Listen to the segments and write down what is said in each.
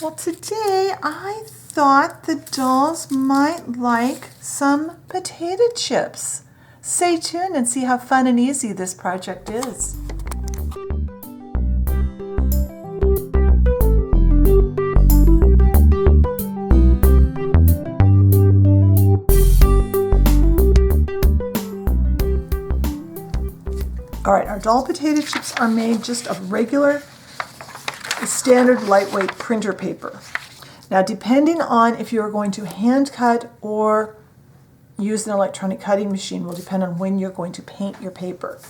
Well, today I thought the dolls might like some potato chips. Stay tuned and see how fun and easy this project is. All right, our doll potato chips are made just of regular standard lightweight printer paper. Now, depending on if you're going to hand cut or use an electronic cutting machine will depend on when you're going to paint your paper.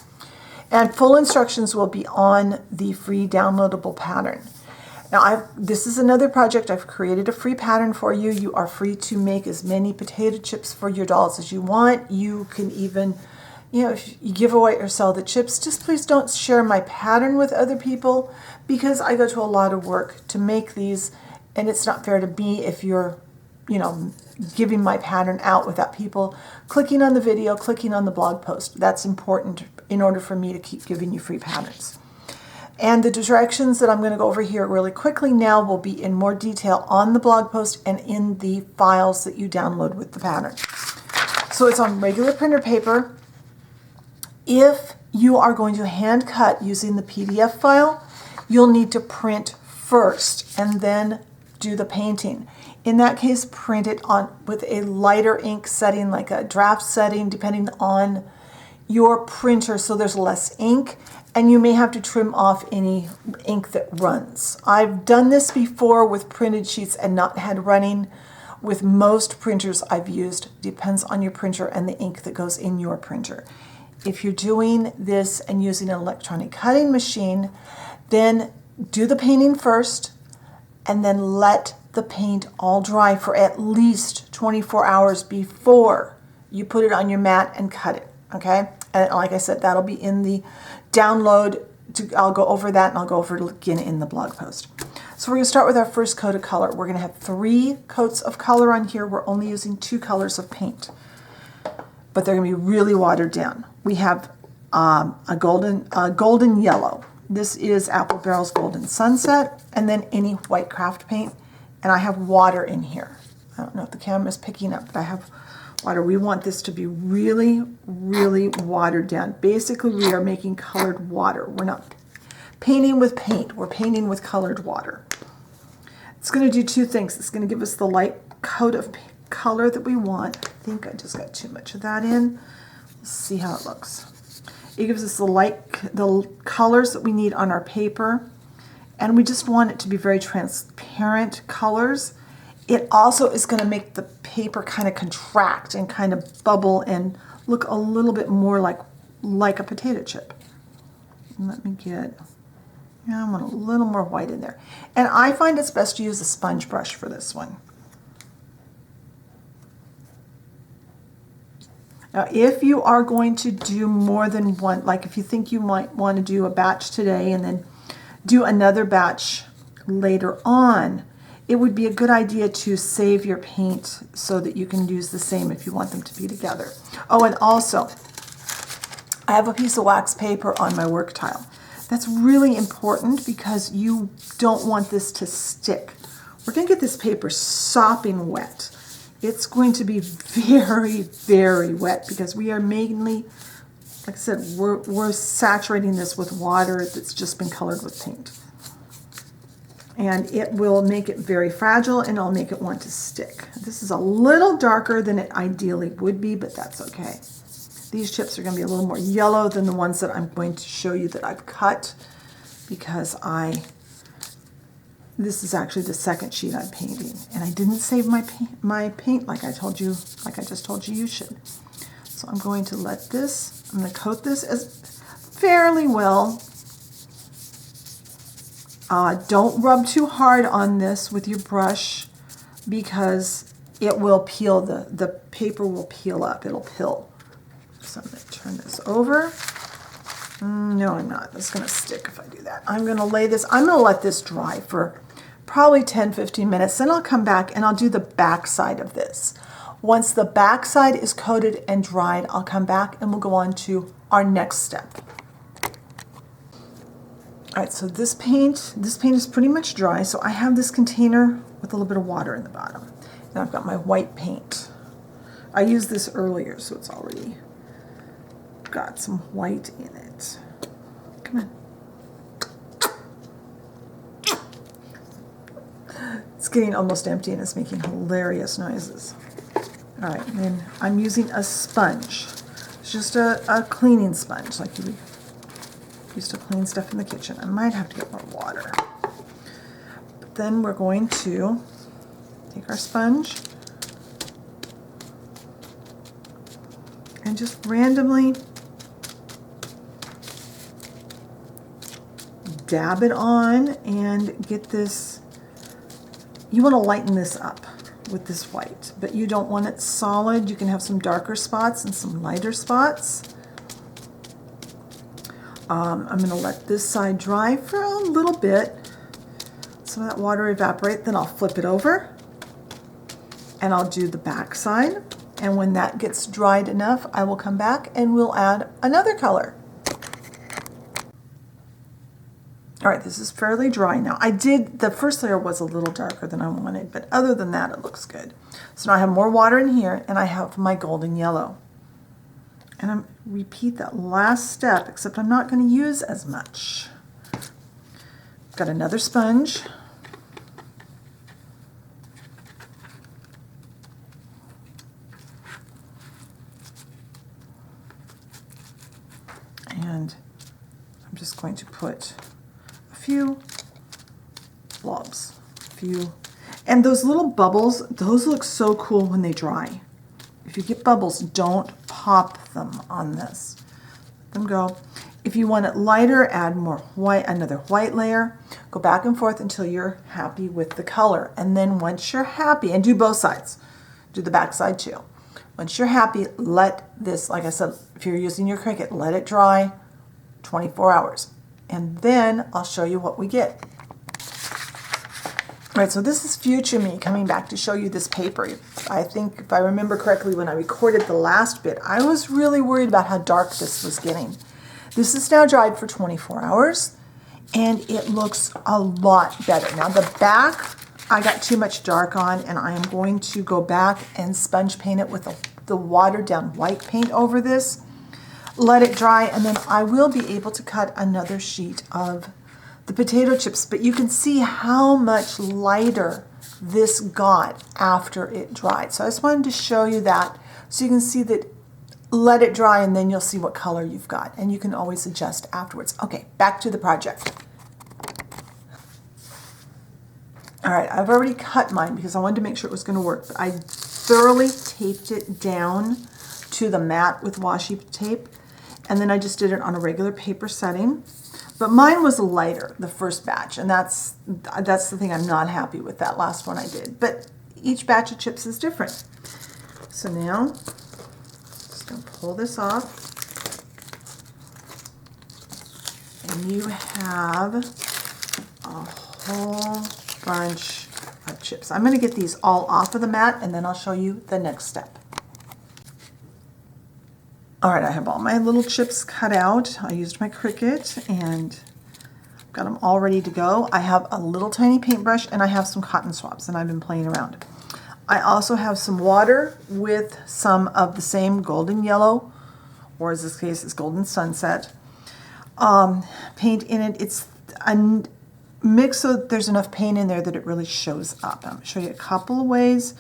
And full instructions will be on the free downloadable pattern. Now, this is another project. I've created a free pattern for you. You are free to make as many potato chips for your dolls as you want. You can even, if you give away or sell the chips, just please don't share my pattern with other people because I go to a lot of work to make these, and it's not fair to me if you're, giving my pattern out without people clicking on the video, clicking on the blog post. That's important in order for me to keep giving you free patterns. And the directions that I'm going to go over here really quickly now will be in more detail on the blog post and in the files that you download with the pattern. So it's on regular printer paper. If you are going to hand cut using the PDF file, you'll need to print first and then do the painting. In that case, print it on with a lighter ink setting, like a draft setting, depending on your printer, so there's less ink, and you may have to trim off any ink that runs. I've done this before with printed sheets and not had running. With most printers I've used, depends on your printer and the ink that goes in your printer. If you're doing this and using an electronic cutting machine, then do the painting first and then let the paint all dry for at least 24 hours before you put it on your mat and cut it, okay? And like I said, that'll be in the download. I'll go over that and I'll go over it again in the blog post. So we're going to start with our first coat of color. We're going to have 3 coats of color on here. We're only using 2 colors of paint, but they're going to be really watered down. We have a golden yellow. This is Apple Barrel's Golden Sunset, and then any white craft paint. And I have water in here. I don't know if the camera's picking up, but I have water. We want this to be really, really watered down. Basically, we are making colored water. We're not painting with paint. We're painting with colored water. It's going to do 2 things. It's going to give us the light coat of color that we want. I think I just got too much of that in. Let's see how it looks. It gives us the colors that we need on our paper. And we just want it to be very transparent colors. It also is going to make the paper kind of contract and kind of bubble and look a little bit more like a potato chip. Let me I want a little more white in there. And I find it's best to use a sponge brush for this one. Now, if you are going to do more than one, like if you think you might want to do a batch today and then do another batch later on, it would be a good idea to save your paint so that you can use the same if you want them to be together. Oh, and also, I have a piece of wax paper on my work tile. That's really important because you don't want this to stick. We're going to get this paper sopping wet. It's going to be very, very wet because we are mainly, like I said, we're saturating this with water that's just been colored with paint. And it will make it very fragile and it'll make it want to stick. This is a little darker than it ideally would be, but that's okay. These chips are going to be a little more yellow than the ones that I'm going to show you that I've cut because this is actually the second sheet I'm painting. And I didn't save my paint like I just told you you should. So I'm going to I'm going to coat this as fairly well. Don't rub too hard on this with your brush because it will peel, the paper will peel up, it'll pill. So I'm going to turn this over. No, I'm not. It's going to stick if I do that. I'm going to let this dry for probably 10-15 minutes. Then I'll come back and I'll do the back side of this. Once the back side is coated and dried, I'll come back and we'll go on to our next step. All right, so this paint is pretty much dry. So I have this container with a little bit of water in the bottom. And I've got my white paint. I used this earlier, so it's already got some white in it. Come on. It's getting almost empty and it's making hilarious noises. All right, and then I'm using a sponge. It's just a cleaning sponge, like you used to clean stuff in the kitchen. I might have to get more water. But then we're going to take our sponge and just randomly dab it on and get this. You want to lighten this up with this white, but you don't want it solid. You can have some darker spots and some lighter spots. I'm going to let this side dry for a little bit. Some of that water evaporate, then I'll flip it over and I'll do the back side. And when that gets dried enough, I will come back and we'll add another color. All right, this is fairly dry now. The first layer was a little darker than I wanted, but other than that, it looks good. So now I have more water in here and I have my golden yellow. And I'm repeat that last step, except I'm not going to use as much. Got another sponge. And I'm just going to put a few blobs, and those little bubbles, those look so cool when they dry. If you get bubbles, don't pop them on this. Let them go. If you want it lighter, add more white, another white layer. Go back and forth until you're happy with the color. And then once you're happy, and do both sides, do the back side too. Once you're happy, let this, like I said, if you're using your Cricut, let it dry 24 hours. And then I'll show you what we get. All right, so this is future me coming back to show you this paper. I think if I remember correctly, when I recorded the last bit, I was really worried about how dark this was getting. This is now dried for 24 hours, and it looks a lot better. Now the back, I got too much dark on, and I am going to go back and sponge paint it with the watered down white paint over this. Let it dry, and then I will be able to cut another sheet of the potato chips, but you can see how much lighter this got after it dried. So I just wanted to show you that so you can see that. Let it dry and then you'll see what color you've got, and you can always adjust afterwards. Okay, back to the project. All right, I've already cut mine because I wanted to make sure it was going to work, but I thoroughly taped it down to the mat with washi tape, and then I just did it on a regular paper setting. But mine was lighter, the first batch, and that's the thing I'm not happy with, that last one I did. But each batch of chips is different. So now, just going to pull this off. And you have a whole bunch of chips. I'm going to get these all off of the mat, and then I'll show you the next step. All right, I have all my little chips cut out. I used my Cricut and got them all ready to go. I have a little tiny paintbrush and I have some cotton swabs, and I've been playing around. I also have some water with some of the same golden yellow, or in this case it's golden sunset, paint in it. It's a mix so that there's enough paint in there that it really shows up. I'm going to show you a couple of ways,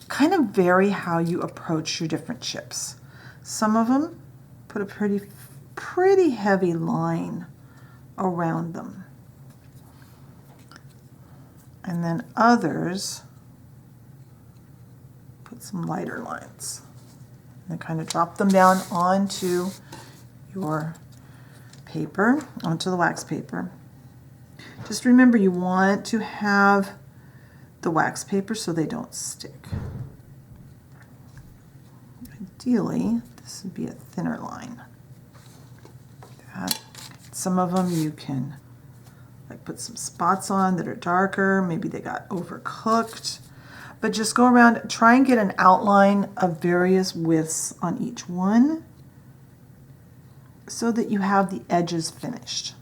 kind of vary how you approach your different chips. Some of them put a pretty heavy line around them. And then others put some lighter lines. And kind of drop them down onto your paper, onto the wax paper. Just remember, you want to have the wax paper so they don't stick. Ideally, this would be a thinner line. Some of them you can like put some spots on that are darker. Maybe they got overcooked. But just go around, try and get an outline of various widths on each one so that you have the edges finished.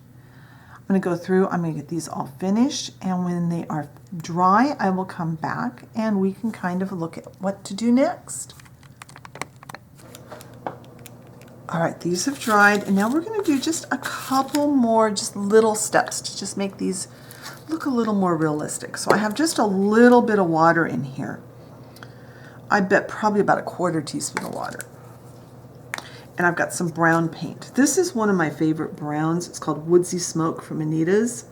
I'm going to go through, I'm going to get these all finished, and when they are dry, I will come back and we can kind of look at what to do next. All right, these have dried, and now we're going to do just a couple more, just little steps to just make these look a little more realistic. So I have just a little bit of water in here. I bet probably about a 1/4 teaspoon of water. And I've got some brown paint. This is one of my favorite browns. It's called Woodsy Smoke from Anita's.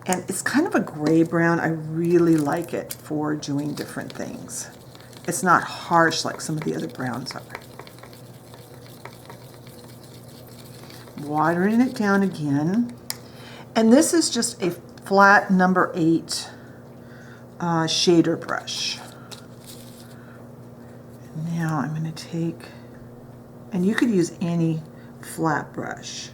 And it's kind of a gray brown. I really like it for doing different things. It's not harsh like some of the other browns are. Watering it down again. And this is just a flat number 8 shader brush. Now I'm going to take, and you could use any flat brush.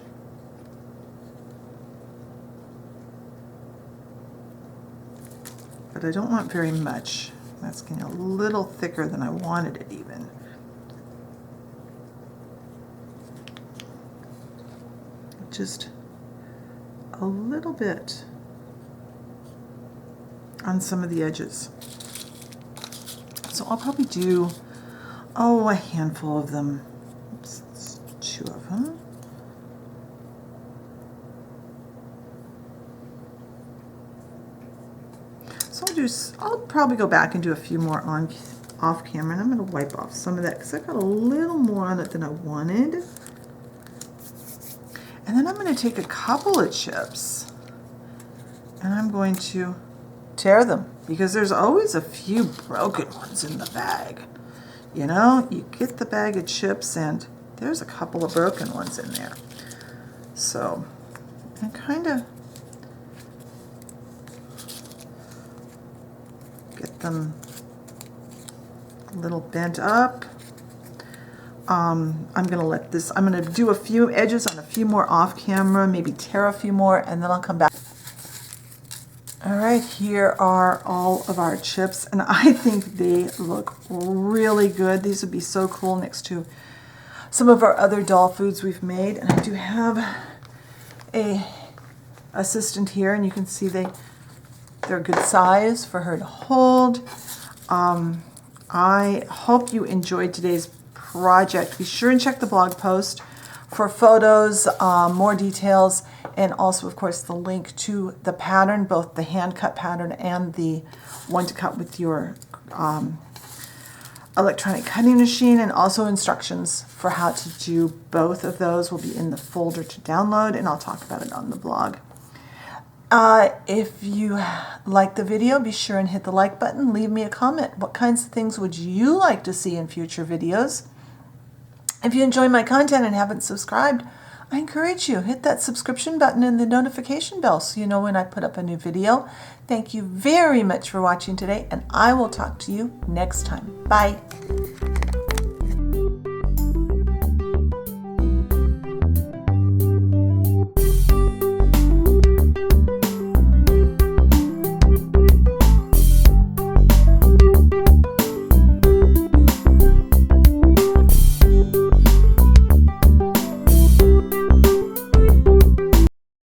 But I don't want very much. That's getting a little thicker than I wanted it even. Just a little bit on some of the edges. So I'll probably do, a handful of them. Oops, 2 of them. So I'll probably go back and do a few more off camera, and I'm going to wipe off some of that because I got a little more on it than I wanted. And then I'm going to take a couple of chips and I'm going to tear them because there's always a few broken ones in the bag. You know, you get the bag of chips and there's a couple of broken ones in there. So I kind of get them a little bent up. I'm going to do a few edges on a few more off camera, maybe tear a few more, and then I'll come back. All right, here are all of our chips, and I think they look really good. These would be so cool next to some of our other doll foods we've made. And I do have a assistant here, and you can see they're a good size for her to hold. I hope you enjoyed today's project. Be sure and check the blog post for photos, more details, and also, of course, the link to the pattern, both the hand cut pattern and the one to cut with your electronic cutting machine, and also instructions for how to do both of those will be in the folder to download, and I'll talk about it on the blog. If you like the video, be sure and hit the like button. Leave me a comment. What kinds of things would you like to see in future videos? If you enjoy my content and haven't subscribed, I encourage you, hit that subscription button and the notification bell so you know when I put up a new video. Thank you very much for watching today, and I will talk to you next time. Bye.